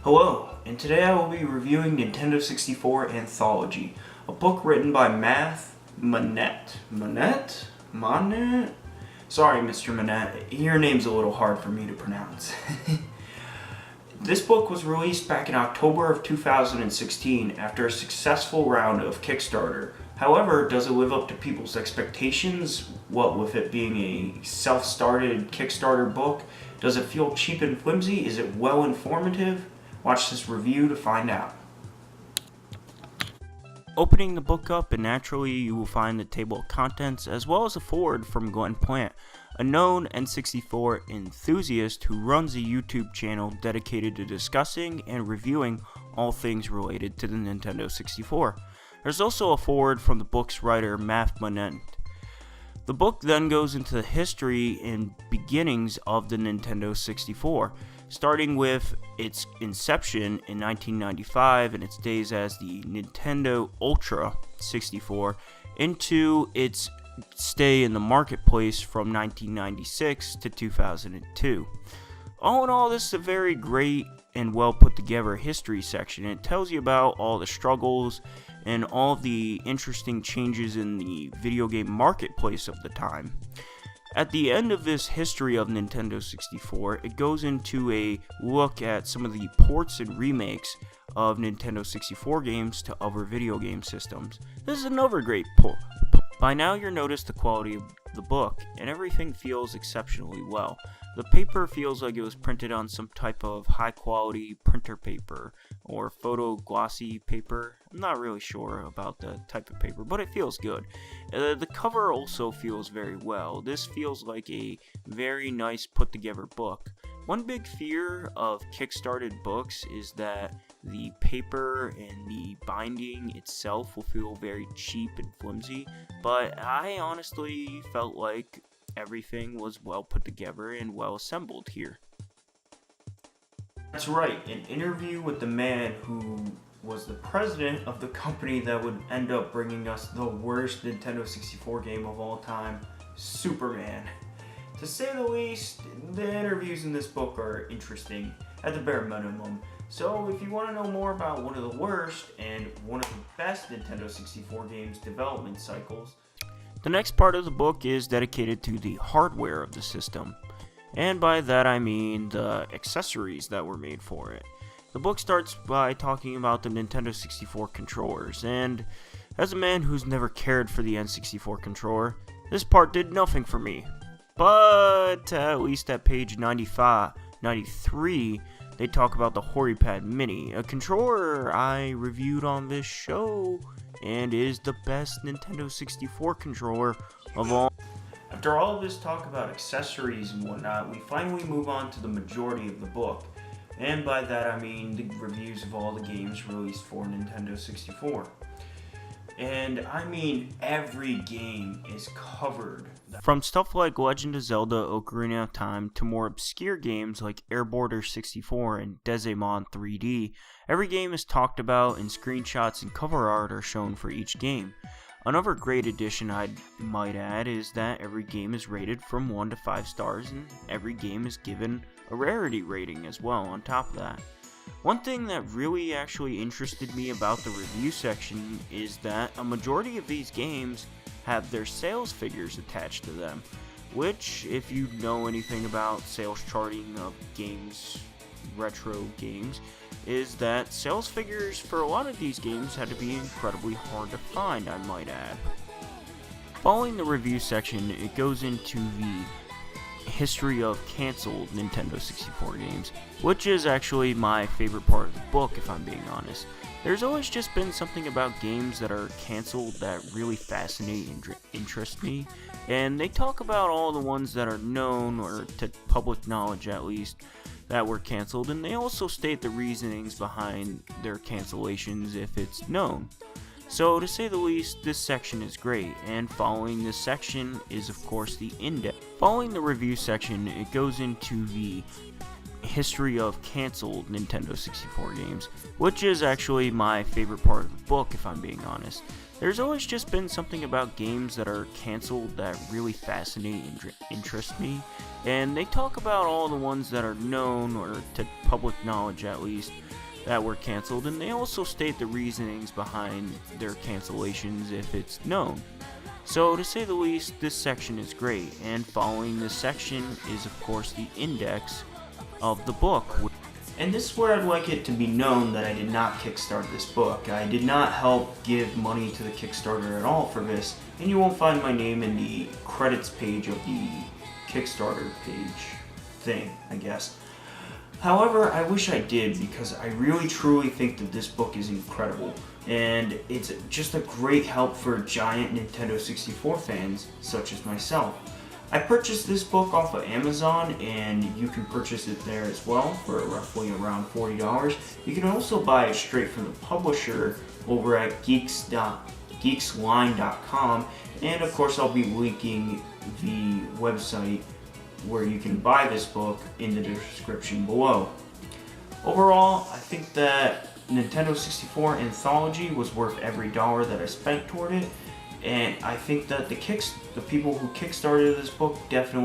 Hello, and today I will be reviewing Nintendo 64 Anthology, a book written by Math Manette. Manette? Sorry, Mr. Manette, your name's a little hard for me to pronounce. This book was released back in October of 2016 after a successful round of Kickstarter. However, does it live up to people's expectations? What with it being a self-started Kickstarter book? Does it feel cheap and flimsy? Is it well informative? Watch this review to find out. Opening the book up, and naturally you will find the table of contents as well as a foreword from Glenn Plant, a known N64 enthusiast who runs a YouTube channel dedicated to discussing and reviewing all things related to the Nintendo 64. There's also a foreword from the book's writer, Math Manette. The book then goes into the history and beginnings of the Nintendo 64, starting with its inception in 1995 and its days as the Nintendo Ultra 64 into its stay in the marketplace from 1996 to 2002. All in all, this is a very great and well put together history section. It tells you about all the struggles and all of the interesting changes in the video game marketplace of the time. At the end of this history of Nintendo 64, it goes into a look at some of the ports and remakes of Nintendo 64 games to other video game systems. This is another great pull. By now you'll notice the quality of the book, and everything feels exceptionally well. The paper feels like it was printed on some type of high quality printer paper or photo glossy paper. I'm not really sure about the type of paper, but it feels good. The cover also feels very well. This feels like a very nice put together book. One big fear of Kickstarted books is that the paper and the binding itself will feel very cheap and flimsy, but I honestly felt like everything was well put together and well assembled here. That's right, an interview with the man who was the president of the company that would end up bringing us the worst Nintendo 64 game of all time, Superman. To say the least, the interviews in this book are interesting, at the bare minimum. So if you want to know more about one of the worst and one of the best Nintendo 64 games development cycles, the next part of the book is dedicated to the hardware of the system. And by that I mean the accessories that were made for it. The book starts by talking about the Nintendo 64 controllers, and as a man who's never cared for the N64 controller, this part did nothing for me. But at least at page 93, they talk about the HoriPad Mini, a controller I reviewed on this show, and is the best Nintendo 64 controller of all. After all of this talk about accessories and whatnot, we finally move on to the majority of the book. And by that I mean the reviews of all the games released for Nintendo 64. And I mean every game is covered. From stuff like Legend of Zelda Ocarina of Time to more obscure games like Airborder 64 and Desemon 3D, every game is talked about and screenshots and cover art are shown for each game. Another great addition I might add is that every game is rated from 1 to 5 stars and every game is given a rarity rating as well on top of that. One thing that really actually interested me about the review section is that a majority of these games have their sales figures attached to them, which, if you know anything about sales charting of games, retro games, is that sales figures for a lot of these games had to be incredibly hard to find, I might add. Following the review section, it goes into the history of canceled Nintendo 64 games, which is actually my favorite part of the book, if I'm being honest. There's always just been something about games that are canceled that really fascinate and interest me, and they talk about all the ones that are known, or to public knowledge at least, that were canceled, and they also state the reasonings behind their cancellations if it's known. So to say the least, this section is great, and following this section is of course the in-depth. Following the review section, it goes into the history of canceled Nintendo 64 games, which is actually my favorite part of the book, if I'm being honest. There's always just been something about games that are canceled that really fascinate and interest me, and they talk about all the ones that are known, or to public knowledge at least, that were canceled, and they also state the reasonings behind their cancellations if it's known. So to say the least, this section is great, and following this section is of course the index of the book. And this is where I'd like it to be known that I did not kickstart this book. I did not help give money to the Kickstarter at all for this, and you won't find my name in the credits page of the Kickstarter page thing, I guess. However, I wish I did, because I really truly think that this book is incredible, and it's just a great help for giant Nintendo 64 fans such as myself. I purchased this book off of Amazon, and you can purchase it there as well for roughly around $40. You can also buy it straight from the publisher over at geeksline.com, and of course I'll be linking the website where you can buy this book in the description below. Overall, I think that Nintendo 64 Anthology was worth every dollar that I spent toward it. And I think that the people who kickstarted this book definitely